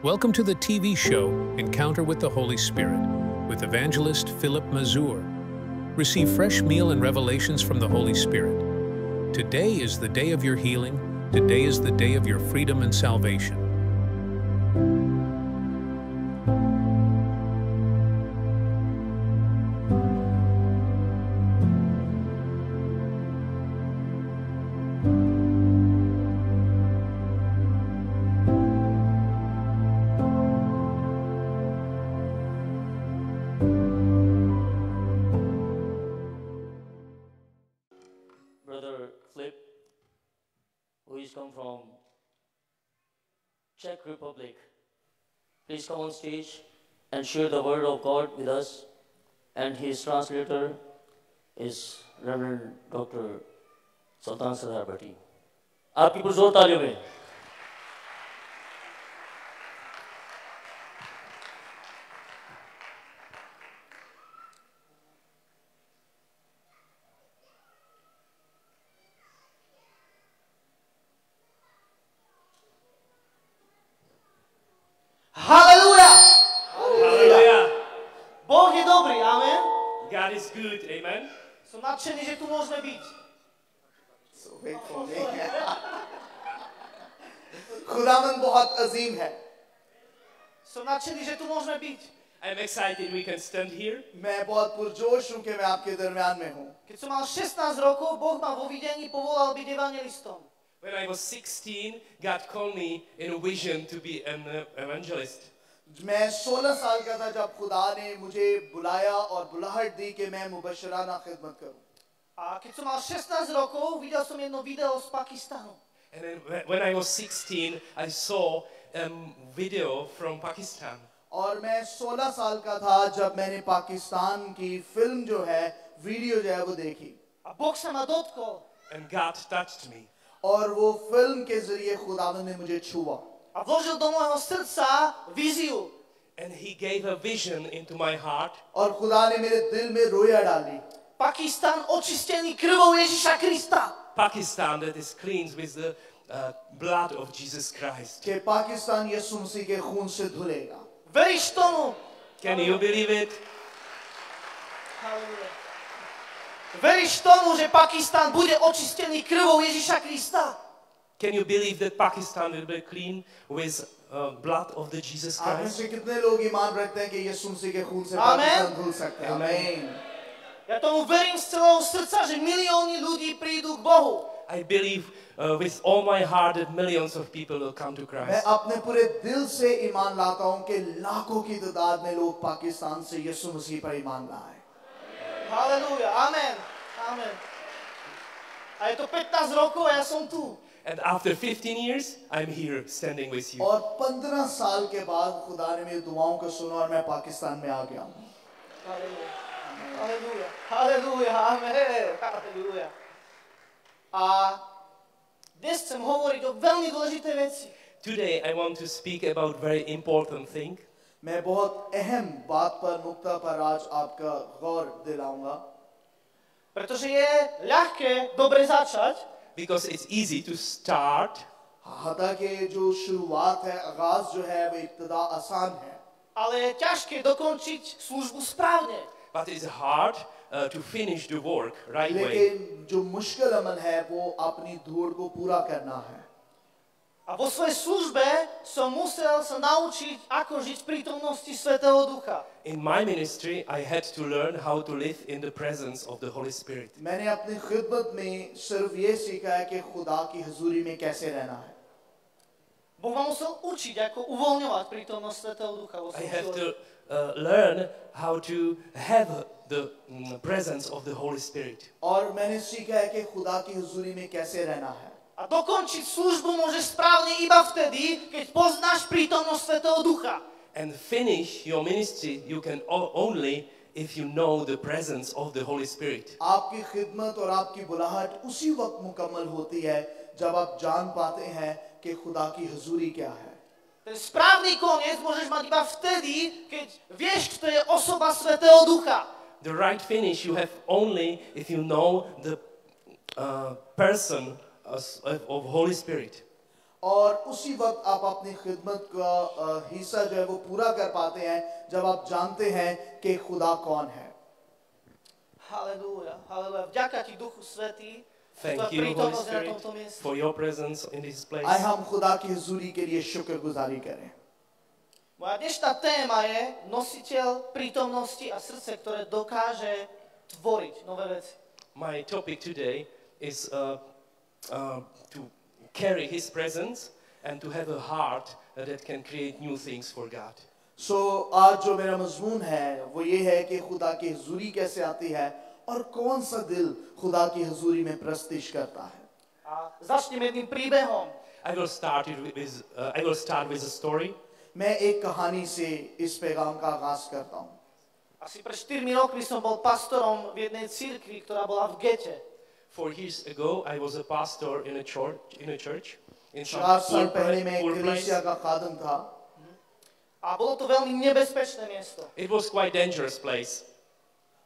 Welcome to the TV show Encounter with the Holy Spirit with evangelist Philip Mazur. Receive fresh meal and revelations from the Holy Spirit. Today is the day of your healing. Today is the day of your freedom and salvation. Brother Flip, who is come from Czech Republic. Please come on stage and share the word of God with us. And his translator is Reverend Dr. Sultan Sadar Bhatti. आपकी पुरजोर तालियों में. Hallelujah! Hallelujah. Bóh je dobrý, amen? God is good, amen. Som nadšený, že tu môžeme byť. खुदावन बहुत अजीम है. Som nadšený, že tu môžeme byť. I'm excited we can stand here. मैं बहुत पुरजोश हूँ कि मैं आपके दरमियान में हूँ. Keď som mal 16 rokov, Boh ma vo videní povolal byť evangelistom. When I was 16, God called me in a vision to be an evangelist. मैं 16 साल का था जब खुदा ने मुझे बुलाया और बुलाहट दी कि मैं मुबशराना खिदमत करूँ. A keď som mal 16 rokov, videl som jedno video z Pakistanu. And then when I was 16, I saw a video from Pakistan. और मैं 16 साल का था जब मैंने पाकिस्तान की फिल्म जो है वीडियो जो है वो देखी. A Boh sa ma dotkol. And God touched me. और वो फिल्म के जरिए खुदावन ने मुझे छुआ. A vložil do môjho srdca víziu. And he gave a vision into my heart. और खुदा ने मेरे दिल में रोया डाली. Pakistan očistený krvou Ježiša Krista. Pakistan that is cleansed with the blood of Jesus Christ. कि पाकिस्तान यीशु मसीह के खून से धुलेगा. Veríš tomu? Can you believe it? Halleluja. Veríš tomu, že Pakistan bude očistený krvou Ježiša Krista? Can you believe that Pakistan will be clean with blood of the Jesus आप में Christ? से कितने लोग ईमान रखते हैं कि यीशु मसीह के खून से Amen. पाकिस्तान धुल सकता है? Amen. आमीन. Ja tomu verím z celého srdca, že milióny ľudí prídu k Bohu. I believe with all my heart that millions of people will come to मैं Christ. अपने पूरे दिल से ईमान लाता हूँ कि लाखों की तादाद में लोग पाकिस्तान से यीशु मसीह पर ईमान लाए. Halleluja, amen, amen. A je to 15 rokov a ja som tu. And after 15 years, I'm here standing with you. और 15 साल के बाद खुदा ने मेरी दुआओं को सुना और मैं पाकिस्तान में आ गया हूँ. Halleluja, halleluja, halleluja, amen, halleluja. A dnes chcem hovoriť o veľmi dôležité veci. Today, I want to speak about very important thing. मैं बहुत अहम बात पर नुक्ता पर आज आपका गौर दिलाऊंगा. Pretože je ľahké dobre začať, Because it's easy to start, हालांकि जो शुरुआत है आगाज जो है वो इब्तिदा आसान है. ale je ťažké dokončiť službu správne. but it's hard to finish the work right way. लेकिन जो मुश्किल अमल है वो अपनी धूड़ को पूरा करना है. A vo svojej službe som musel sa naučiť, ako žiť v prítomnosti Svätého Ducha. In my ministry, I had to learn how to live in the presence of the Holy Spirit. मैंने अपनी खिदमत में सिर्फ ये सीखा है कि खुदा की हुजूरी में कैसे रहना है. Boh ma musel učiť, ako uvoľňovať prítomnosť Svätého Ducha vo I svojom have živote. to learn how to have the presence of the Holy Spirit. और मैंने सीखा है कि खुदा की हुजूरी में कैसे रहना है. A dokončiť službu môžeš správne iba vtedy, keď poznáš prítomnosť Svätého Ducha. And finish your ministry you can only if you know the presence of the Holy Spirit. आपकी खिदमत और आपकी बुलाहट उसी वक्त मुकम्मल होती है जब आप जान पाते हैं कि खुदा की हुजूरी क्या है. Ten správny koniec môžeš mať iba vtedy, keď vieš, kto je osoba Svätého Ducha. The right finish you have only if you know the person of Holy Spirit. और उसी वक्त आप अपनी खिदमत का हिस्सा जो है वो पूरा कर पाते हैं जब आप जानते हैं कि खुदा कौन है। Halelúja, halelúja. Vďaka ti, Duchu Svätý, za Thank tvoja you, Holy prítomnosť na Spirit, tomto mieste. for your presence in this place. आए हम खुदा की हुजूरी के लिए शुक्रगुजारी करें। Moja dnešná téma je nositeľ prítomnosti a srdce, ktoré dokáže tvoriť nové veci. My topic today is to carry His presence and to have a heart that can create new things for God. सो आज जो मेरा मजमून है वो ये है कि खुदा की हुजूरी कैसे आती है और कौन सा दिल खुदा की हुजूरी में प्रस्तिश करता है। A začneme jedným príbehom. I will start with a story. मैं एक कहानी से इस पैगाम का आगाज करता हूँ। Asi pred 4 rokmi som bol pastorom v jednej cirkvi, ktorá bola v gete. 4 years ago, I was a pastor in a church in some 4 साल पहले मैं poor place. कलीसिया का खादम था A bolo to veľmi nebezpečné miesto. It was quite dangerous place.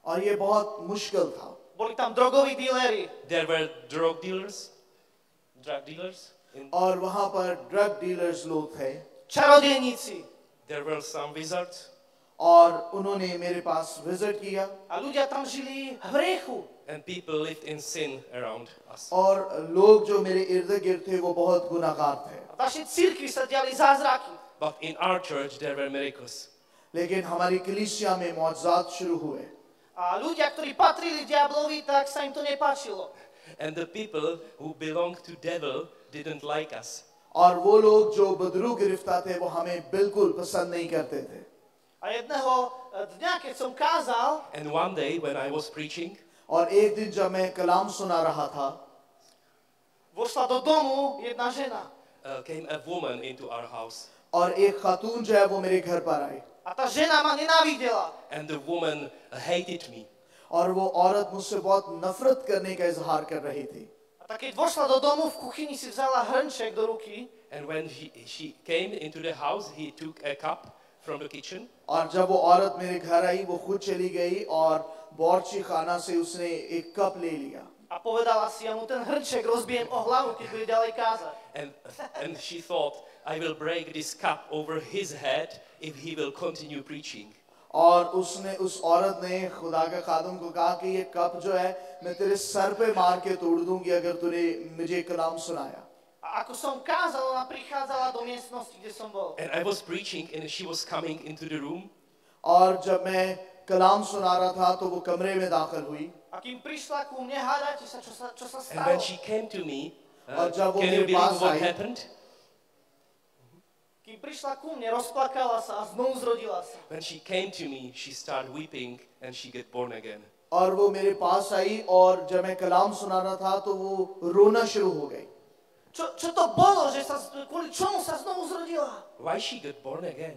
और ये बहुत मुश्किल था। Boli tam drogoví díleri, There were drug dealers. और वहाँ पर ड्रग डीलर्स लोग थे čarodejníci There were some wizards. और उन्होंने मेरे पास विजिट किया a ľudia tam žili v hriechu. And people lived in sin around us. और लोग जो मेरे इर्द गिर्द थे वो बहुत गुनाहगार थे। A v našej cirkvi sa diali zázraky. But in our church, there were miracles. लेकिन हमारी कलीसिया में मौजज़ात शुरू हुए A ľudia, ktorí patrili diablovi, tak sa im to nepáčilo. And the people who belonged to devil didn't like us. और वो लोग जो बदरू गिरफ्तार थे वो हमें बिल्कुल पसंद नहीं करते थे। A jedného dňa, keď som kázal, And one day when I was preaching, और एक दिन जब मैं कलाम सुना रहा था vošla do domu jedna žena. came a woman into our house. और एक खातून जो है वो मेरे घर पर आई A tá žena ma nenávidela. And the woman hated me. और वो औरत मुझसे बहुत नफरत करने का इजहार कर रही थी। A tak keď vošla do domu, v kuchyni si vzala hrnček do ruky And when she came into the house, he took a cup from the kitchen. और जब वो औरत मेरे घर आई वो खुद चली गई और बावर्ची खाना से उसने एक कप ले लिया a povedala si, ja mu ten hrnček rozbijem o hlavu, keď bude ďalej kázať. And she thought, I will break this cup over his head if he will continue preaching. और उसने उस औरत ने खुदा के खादम को कहा कि ये कप जो है मैं तेरे सर पे मार के तोड़ दूंगी अगर तूने मुझे कलाम सुनाया। A ako som kázal, ona prichádzala do miestnosti, kde som bol. And I was preaching and she was coming into the room. और जब मैं कलाम सुना रहा था तो वो कमरे में दाखिल हुई A kým prišla ku mne, hádajte sa, čo sa And when stalo. she came to me, और जब वो can you मेरे believe पास what आई happened? Kým prišla ku mne, rozplakala sa a znovu zrodila sa. When she came to me, she started weeping and she got born again. और वो मेरे पास आई और जब मैं कलाम सुना रहा था तो वो रोना शुरू हो गई। Čo to bolo, že sa, kvôli čomu sa znovu zrodila? Why she got born again?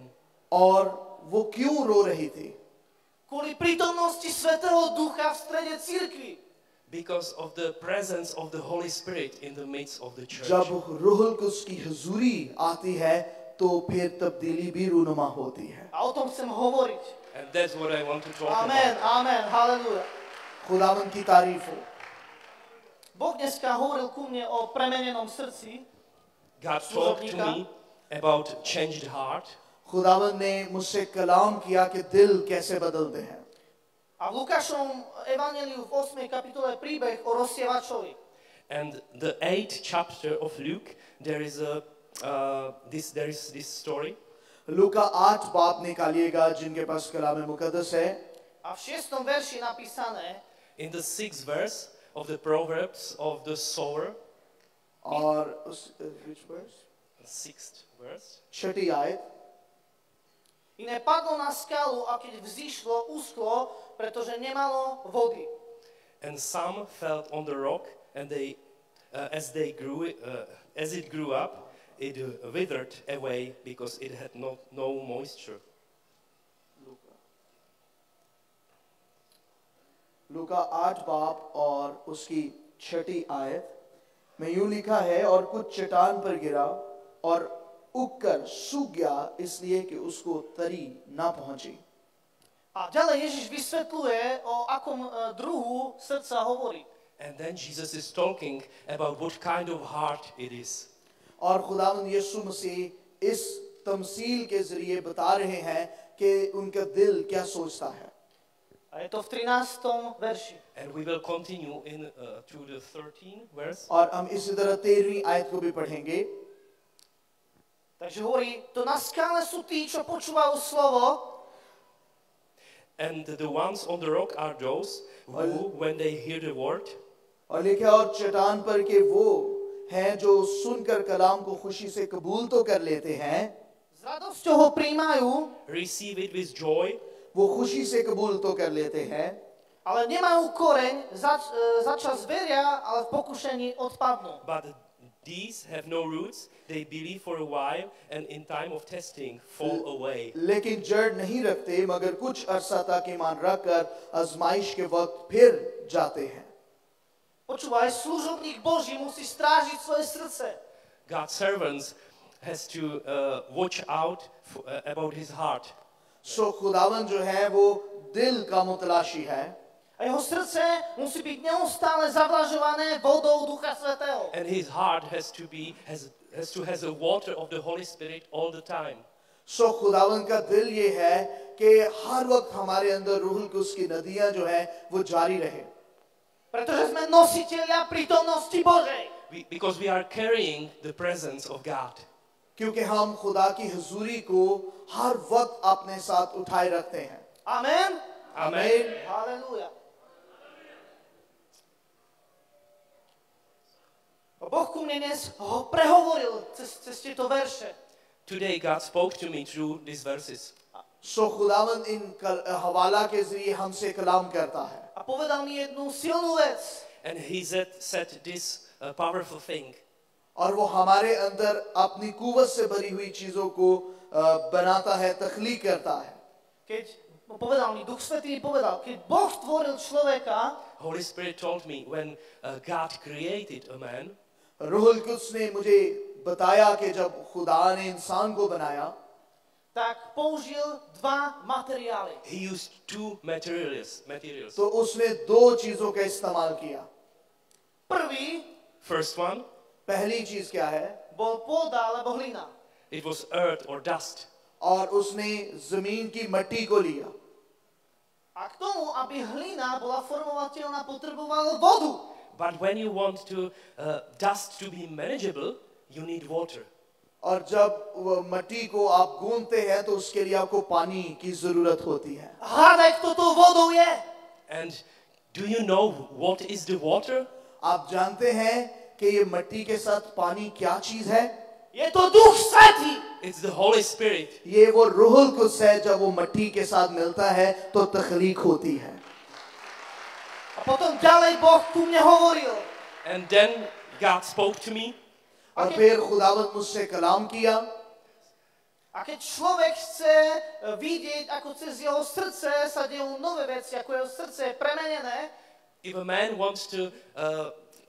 और वो क्यों रो रही थी? Kvôli prítomnosti Svätého Ducha v strede cirkvi. Because of the presence of the Holy Spirit in the midst of the church. जब रूहुल कुद्स की हुजूरी आती है तो फिर तब्दीली भी रूनुमा होती है। A o tom chcem hovoriť. And that's what I want to talk Amen, about. amen, halleluja. खुदावन की तारीफ हो। Boh dneska hovoril ku mne o premenenom srdci. God talked to me about changed heart. खुदावन ने मुझसे कलाम किया कि दिल कैसे बदलते हैं। A v Lukášovom evanjeliu v 8. kapitole príbeh o rozsievačovi. And the 8th chapter of Luke, there is this story. लूका 8 बाप निकालिएगा जिनके पास कलाम मुकद्दस है। A v 6. verši napísané, In the 6th verse of the Proverbs of the sower, और उस which verse? 6th verse, छठी आयत iné padlo na skalu a keď vzýšlo, uschlo, pretože nemalo vody. and some fell on the rock, and as it grew up, it withered away because it had no moisture. लूका 8 बाप और उसकी छठी आयत में यूं लिखा है और कुछ चट्टान पर गिरा और उगकर सूख गया इसलिए कि उसको तरी ना पहुंची। A ďalej Ježiš vysvetľuje, o akom druhu srdca hovorí. And then Jesus is talking about what kind of heart it is. और खुदावंद यीशु मसीह इस तमसील के जरिए बता रहे हैं कि उनका दिल क्या सोचता है। A je to v 13. verši. And we will continue to the 13th verse. और हम इसी तरह 13वीं आयत को भी पढ़ेंगे। Takže hovorí, to na skále sú tí, čo počúvajú slovo, And the ones on the rock are those who, when they hear the word, और लिखा और चट्टान पर के वो हैं जो सुनकर कलाम को खुशी से कबूल तो कर लेते हैं, s radosťou ho prijímajú, receive it with joy, वो खुशी से कबूल तो कर लेते हैं, ale nemajú koreň, začas veria, ale v pokušení odpadnú. but these have no roots. They believe for a while, and in time of testing fall away. लेकिन जड़ नहीं रखते मगर कुछ अरसा तक ईमान रखकर आजमाइश के वक्त फिर जाते हैं। Počúvaj, služobník Boží musí strážiť svoje srdce. God's servants has to watch out about his heart. सो खुदावन जो है वो दिल का मुतलाशी है A jeho srdce musí byť neustále zavlažované vodou Ducha Svätého. And his heart has to has a water of the Holy Spirit all the time. सो खुदावन का दिल ये है कि हर वक्त हमारे अंदर रूहुल कुद्स की नदियां जो है वो जारी रहे, Pretože sme nositelia prítomnosti Božej. Because we are carrying the presence of God. क्योंकि हम खुदा की हुजूरी को हर वक्त अपने साथ उठाए रखते हैं। Amen. Amen. Halelúja. Boh ku mne dnes prehovoril cez tieto verše. Today God spoke to me through these verses. सो खुदावन इन हवाला के जरिए हमसे कलाम करता है A povedal mi jednu silnú vec. And he said this powerful thing. और वो हमारे अंदर अपनी कुव्वत से भरी हुई चीजों को बनाता है, तख्लीक करता है। Keď povedal mi, Duch Svätý mi povedal, keď Boh stvoril človeka, Holy Spirit told me when God created a man, रूहुल कुद्स ने मुझे बताया कि जब खुदा ने इंसान को बनाया tak použil dva materiály. he used two materials. तो उसने दो चीजों का इस्तेमाल किया। Prvý First one, पहली चीज क्या है? bol pôda alebo hlina. it was earth or dust. और उसने जमीन की मट्टी को लिया A k tomu, aby hlina bola formovateľná, potreboval vodu. But when you want to dust to be manageable, you need water. और जब वो मट्टी को आप गूंथते हैं तो उसके लिए आपको पानी की जरूरत होती है। Hádaj, kto tou vodou je? And do you know what is the water? आप जानते हैं कि ये मट्टी के साथ पानी क्या चीज है? Je to Duch Svätý. It's the Holy Spirit. ये वो रूहुल कुद्स है, जब वो मट्टी के साथ मिलता है तो तख्लीक होती है। A potom ďalej Boh ku mne hovoril. And then God spoke to me. और फिर खुदावंद मुझसे कलाम किया। A keď človek chce vidieť, ako cez jeho srdce sa dejú nové veci, ako jeho srdce je premenené, If a man wants to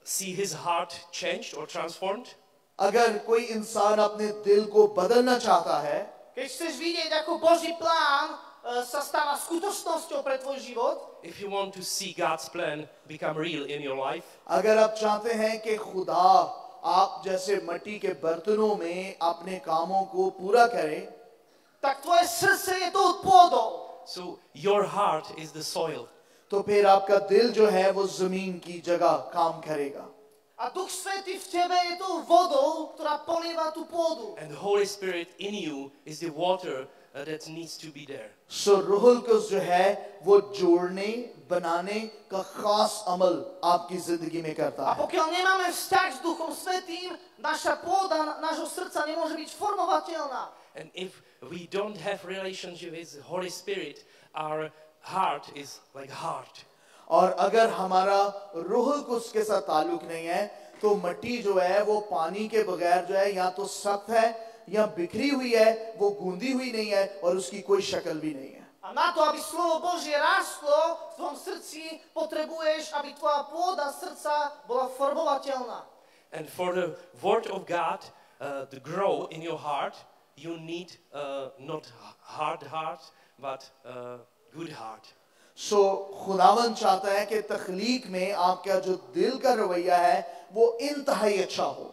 see his heart changed or transformed, अगर कोई इंसान अपने दिल को बदलना चाहता है, keď chceš vidieť, ako Boží plán sa stáva skutočnosťou pre tvoj život, if you want to see God's plan become real in your life, अगर आप चाहते हैं कि खुदा आप जैसे मट्टी के बर्तनों में अपने कामों को पूरा करे, tak tvoje srdce je tou pôdou. so your heart is the soil. तो फिर आपका दिल जो है वो जमीन की जगह काम करेगा। A Duch Svätý v tebe je tou vodou, ktorá polieva tú pôdu. And the Holy Spirit in you is the water that needs to be there. सो रूहुल कुद्स जो है वो जोड़ने बनाने का खास अमल आपकी जिंदगी में करता A है। pokiaľ nemáme vzťah s Duchom Svätým, naša pôda, nášho srdca nemôže byť formovateľná. And if we don't have relationship with the Holy Spirit, our heart is like heart. और अगर हमारा रूहुल कुद्स के साथ ताल्लुक नहीं है तो मट्टी जो है वो पानी के बगैर जो है या तो सख्त है या बिखरी हुई है, वो गूंदी हुई नहीं है और उसकी कोई शक्ल भी नहीं है। A na to, aby slovo Božie rástlo v tvojom srdci, potrebuješ, aby tvoja pôda srdca bola formovateľná. And for the word of God to grow in your heart, you need not hard heart, but good heart. सो खुदावन चाहता है कि तख्लीक में आपका जो दिल का रवैया है वो इंतहाई अच्छा हो।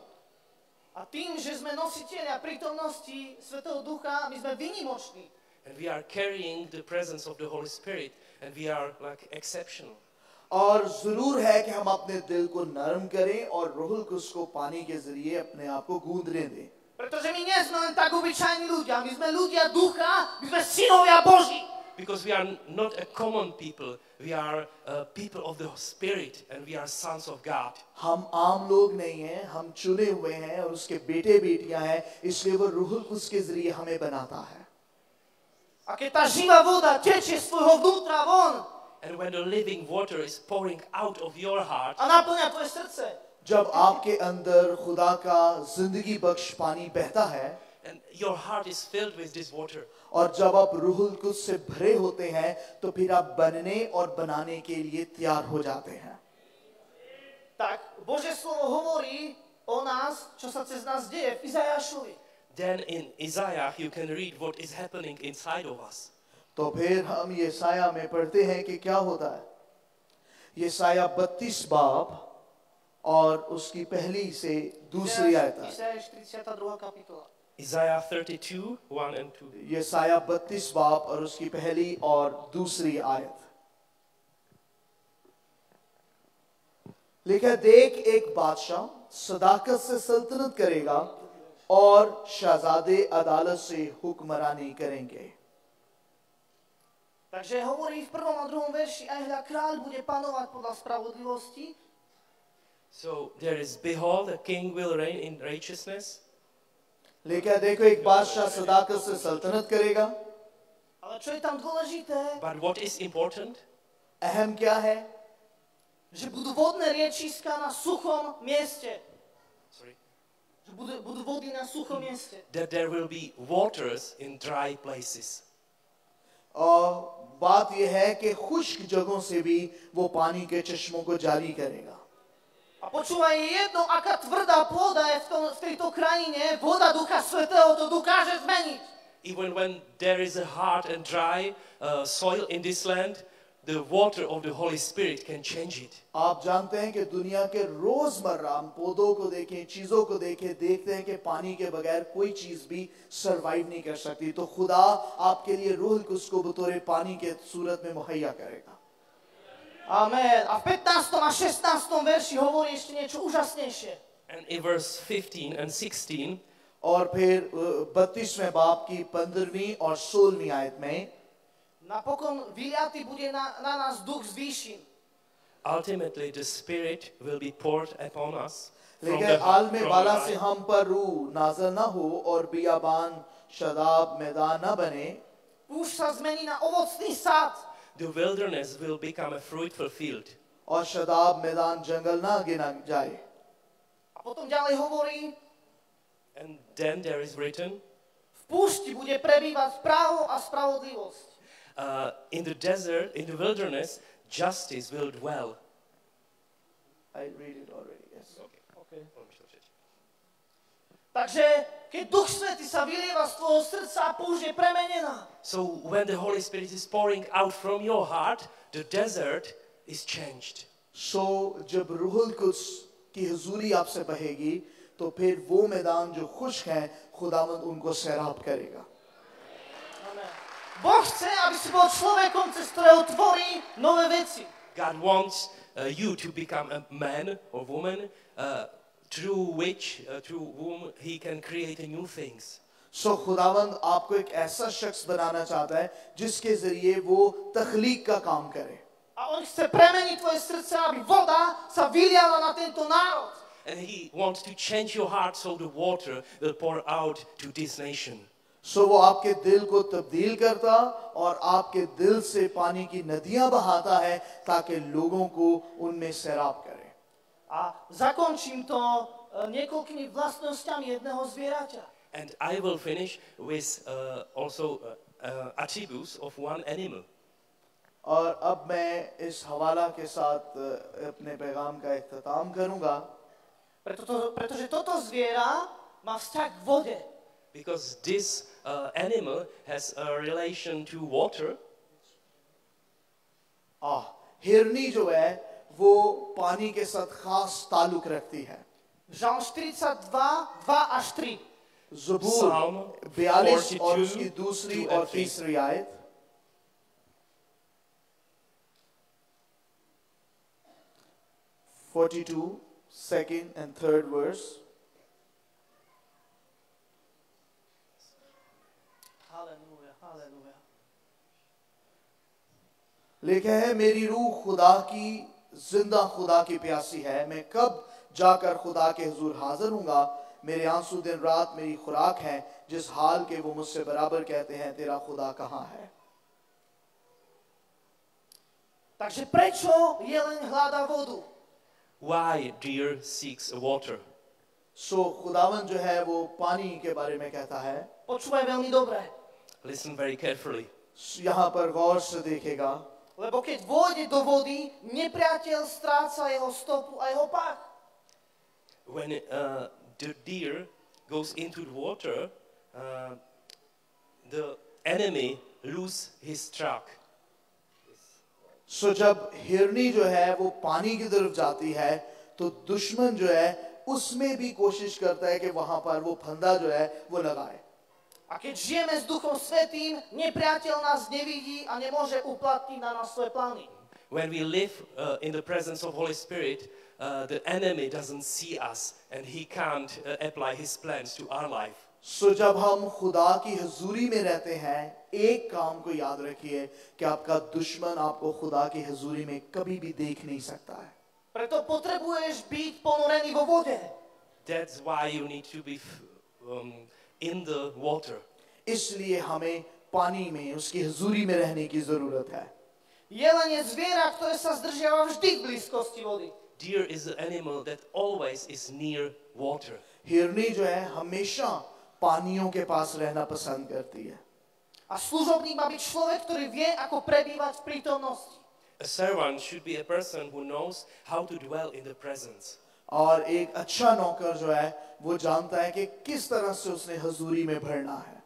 A A tým, že sme nositelia prítomnosti Svätého Ducha, my sme výnimoční. And we are carrying the presence of the Holy Spirit, and we are like exceptional. और जरूर है कि हम अपने दिल को नरम करें और रूहुल कुद्स को पानी के जरिए अपने आप को गूंदने दें. Pretože my nie sme len tak obyčajní ľudia, my sme ľudia ducha, my sme synovia Boží. Because we are not a common people, we are people of the Spirit, and we are sons of God. हम आम लोग नहीं हैं, हम चुने हुए हैं और उसके बेटे बेटियां हैं, इसलिए वो रूहुल कुद्स के जरिए हमें बनाता है. A keď tá živá voda tečie z tvojho vnútra von And when the living water is pouring out of your heart, a naplňa tvoje srdce, जब आपके अंदर खुदा का जिंदगी बख्श पानी बहता है and your heart is filled with this water, और जब आप रूहुल कुद्स से भरे होते हैं तो फिर आप बनने और बनाने के लिए तैयार हो जाते हैं. tak Božie slovo hovorí o nás, čo sa cez nás deje v Izajašovi. then in Isaiah you can read what is happening inside of us. तो फिर हम यशाया में पढ़ते हैं कि क्या होता है. यशाया 32 बाब और उसकी पहली से दूसरी आयत है. Izajaš 32. kapitola. Isaiah 32, 1 and 2. यशाया 32 बाब और उसकी पहली और दूसरी आयत. लिखा, देख एक बादशाह सदाकत से सल्तनत करेगा और शहजादे अदालत से हुक्मरानी करेंगे. Takže hovorí v 1. a 2. verši, aj hľa kráľ bude panovať podľa spravodlivosti. So there is, behold, a king will reign in righteousness. लिखा, देखो एक बादशाह सदाकत से सल्तनत करेगा. Ale čo je tam dôležité? But what is important? अहम क्या है? Že budú vodné riečiska na suchom mieste. Sorry. Že budú vody na suchom mieste. That there will be waters in dry places. और बात यह है कि खुश्क जगहों से भी वो पानी के चश्मों को जारी करेगा. A počúvaj, je jedno, aká tvrdá pôda je v tejto krajine, voda Ducha Svätého to dokáže zmeniť. Even when there is a hard and dry soil in this land, the water of the Holy Spirit can change it. आप जानते हैं कि दुनिया के रोजमर्रा हम पौधों को देखें, चीजों को देखें, देखते हैं कि पानी के बगैर कोई चीज भी सरवाइव नहीं कर सकती. तो खुदा आपके लिए रूहुल कुद्स को बतौर पानी के सूरत में मुहैया करेगा. Amen. A v 15. a 16. verši hovorí ešte niečo úžasnejšie. And in verse 15 and 16, और फिर 32वें बाब की 15वीं और 16वीं आयत में Napokon vyliatý bude na nás duch z výšin. ultimately the Spirit will be poured upon us. लेकिन आलम बाला से हम पर रूह नाज़िल न हो और बियाबान शदाब मैदान न बने. Púšť sa zmení na ovocný sad. The wilderness will become a fruitful field. और शदाब मैदान जंगल ना गिना जाए. A potom ďalej hovorí, And then there is written, v púšti bude prebývať právo a spravodlivosť. in the desert, in the wilderness, justice will dwell. I read it already. Yes. Takže keď Duch Svätý sa vylieva z tvojho srdca a púšť je premenená. So when the Holy Spirit is pouring out from your heart, the desert is changed. So जब रूहुल कुद्स की हुजूरी आपसे बहेगी तो फिर वो मैदान जो खुश्क हैं खुदावंद उनको सैराब करेगा. Amen. Boh chce, aby si bol človekom, cez ktorého tvorí nové veci. God wants you to become a man or woman through whom He can create new things. So खुदावंद आपको एक ऐसा शख्स बनाना चाहता है जिसके जरिए वो तख्लीक का काम करे. A on chce premeniť tvoje srdce, aby voda sa vyliala na tento národ. And He wants to change your heart so the water will pour out to this nation. So वो आपके दिल को तब्दील करता और आपके दिल से पानी की नदियां बहाता है ताकि लोगों को उनमें सैराब करे. A zakončím to niekoľkými vlastnosťami jedného zvieraťa. And I will finish with also attributes of one animal. और अब मैं इस हवाला के साथ अपने पैगाम का इख्तिताम करूंगा. Pretože toto zviera má vzťah k vode. Because this animal has a relation to water. हिरनी जो है वो पानी के साथ खास ताल्लुक रखती है. Žalm 42, 2 až 3. ज़बूर Psalm 42 और 42, उसकी दूसरी 2 और and 3. तीसरी आयत 42 second and third verse. Halelúja, halelúja. लिखा है मेरी रूह खुदा की जिंदा खुदा की प्यासी है, मैं कब जाकर खुदा के हुजूर हाजिर हूंगा। मेरे आंसू दिन रात मेरी खुराक है, जिस हाल के वो मुझसे बराबर कहते हैं तेरा खुदा कहाँ है। Takže prečo jeleň hľadá vodu? Why deer seeks water? सो खुदावन जो है वो पानी के बारे में कहता है। Počúvaj veľmi dobre. Listen very carefully. यहाँ पर गौर से देखेगा, Lebo keď vôjde do vody, nepriateľ stráca jeho stopu a jeho pach. When the deer goes into the water, the enemy loses his track. सो जब हिरनी जो है वो पानी की तरफ जाती है तो दुश्मन जो है उसमें भी कोशिश करता है कि वहां पर वो फंदा जो है वो लगाए। A keď žijeme s Duchom Svätým, nepriateľ nás nevidí a nemôže uplatniť na nás svoje plány. When we live in the presence of Holy Spirit, the enemy doesn't see us and he can't apply his plans to our life. सो जब हम खुदा की हजूरी में रहते हैं, एक काम को याद रखिए कि आपका दुश्मन आपको खुदा की हजूरी में कभी भी देख नहीं सकता है। Preto potrebuješ byť ponorený vo vode. That's why you need to be in the water. इसलिए हमें पानी में उसकी हजूरी में रहने की जरूरत है। Jeleň je zviera, ktoré sa zdržiava vždy v blízkosti vody. Deer is an animal that always is near water. हिरनी जो है हमेशा पानियों के पास रहना पसंद करती है। A služobník má byť človek, ktorý vie, ako prebývať v prítomnosti. A servant should be a person who knows how to dwell in the presence. और एक अच्छा नौकर जो है वो जानता है कि किस तरह से उसने हजूरी में भरना है।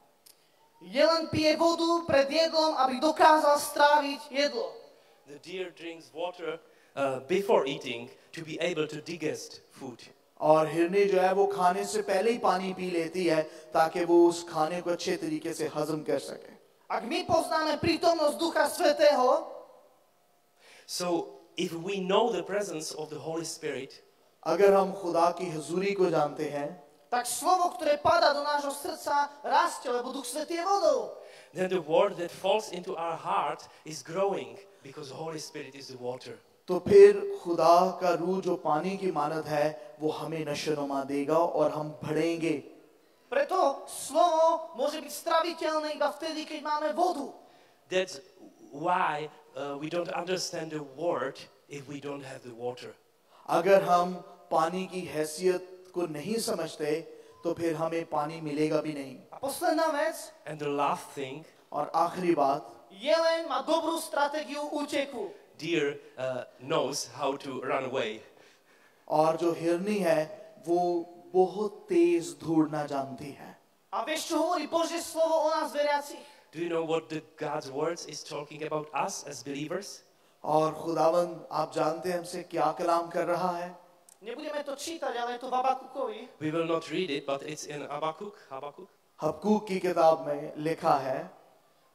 Jeleň pije vodu pred jedlom, aby dokázal stráviť jedlo. The deer drinks water before eating to be able to digest food. और हिरनी जो है वो खाने से पहले ही पानी पी लेती है ताकि वो उस खाने को अच्छे तरीके से हजम कर सके। Ak my poznáme prítomnosť Ducha Svätého, So if we know the presence of the Holy Spirit, अगर हम खुदा की हजूरी को जानते हैं tak slovo, ktoré padá do nášho srdca, rastie, lebo Duch Svätý je vodou. then the word that falls into our heart is growing because the Holy Spirit is the water. तो फिर खुदा का रूह जो पानी की मानद है वो हमें नशोनुमा देगा और हम बढ़ेंगे। Preto slovo môže byť straviteľné iba vtedy, keď máme vodu. That's why we don't understand the word if we don't have the water. अगर हम पानी की हैसियत को नहीं समझते तो फिर हमें पानी मिलेगा भी नहीं। A posledná vec, And the last thing, और आखिरी बात, jeleň má dobrú stratégiu úteku. deer knows how to run away. और जो हिरनी है वो बहुत तेज दौड़ना जानती है। A vieš, čo hovorí Božie slovo o nás veriacich? Do you know what the God's words is talking about us as believers? और खुदावन आप जानते हैं हमसे क्या कलाम कर रहा है। Nebudeme to čítať, ale je to v Abakukovi. We will not read it, but it's in Habakkuk. Habakkuk की किताब में लिखा है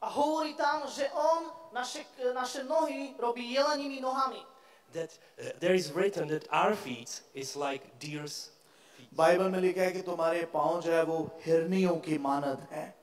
A hovorí tam, že on naše nohy robí jelenými nohami. That there is written that our feet is like deer's feet. Bible में लिखा है कि तुम्हारे पाँव जो है वो हिरनियों की मानद है।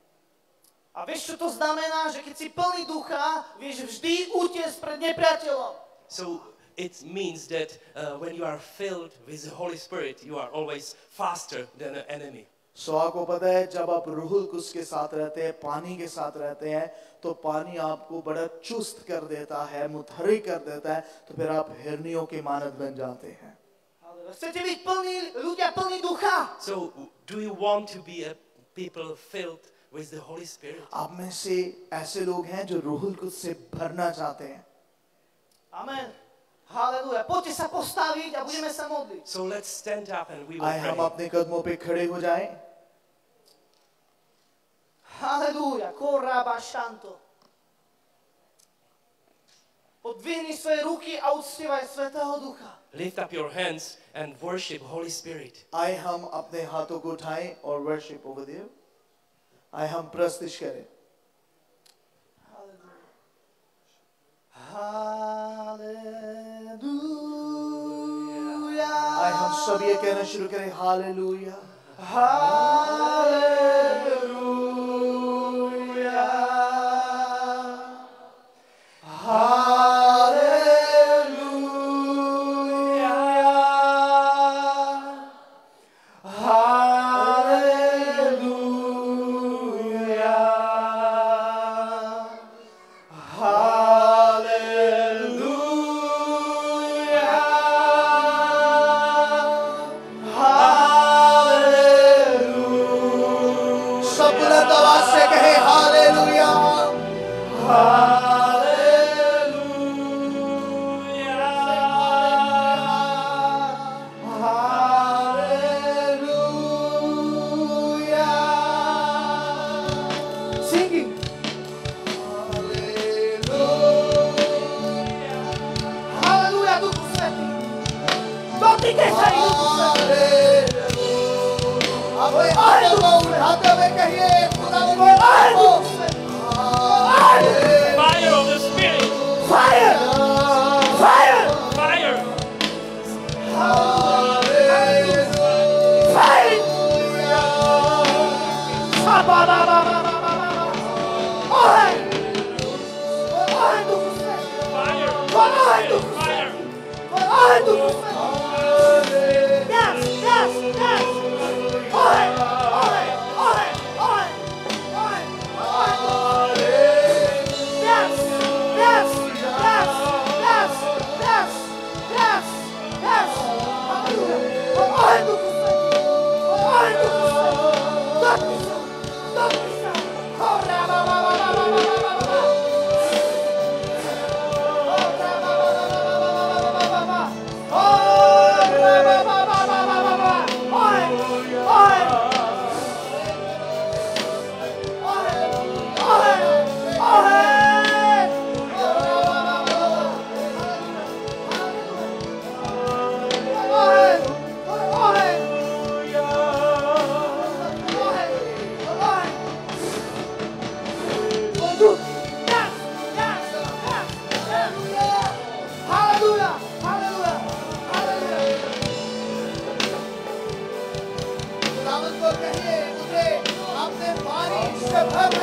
A vieš, čo to znamená? Že keď si plný ducha, vieš vždy utiecť pred nepriateľom. So it means that when you are filled with the Holy Spirit, you are always faster than an enemy. सो आपको पता है जब आप रूहुल कुस के साथ रहते हैं, पानी के साथ रहते हैं, तो पानी आपको बड़ा चुस्त कर देता है, मुतहरिक कर देता है, तो फिर आप हिरनियों की मानद बन जाते हैं। Chcete byť ľudia plní ducha? So do you want to be a people filled with the Holy Spirit? आप में से ऐसे लोग हैं जो रूहुल कुस से भरना चाहते हैं। Amen. Halelúja. Poďte sa postaviť a budeme sa modliť. So let's stand up and we will आए हम pray. अपने कदमों पे खड़े हो जाएं। Halelúja. Koraba šanto. Podvihni svoje ruky a uctívaj Svätého Ducha. Lift up your hands and worship Holy Spirit. आए हम अपने हाथों को उठाएं और वर्शिप over there. आए हम प्रस्तुत करें. Hallelujah. आए हम सब ये कहना शुरू करें. Hallelujah. Fire of the Spirit. Fire! Fire! Fire. Fire! खुदावंद को कहिए मुझे अपने पानी से भर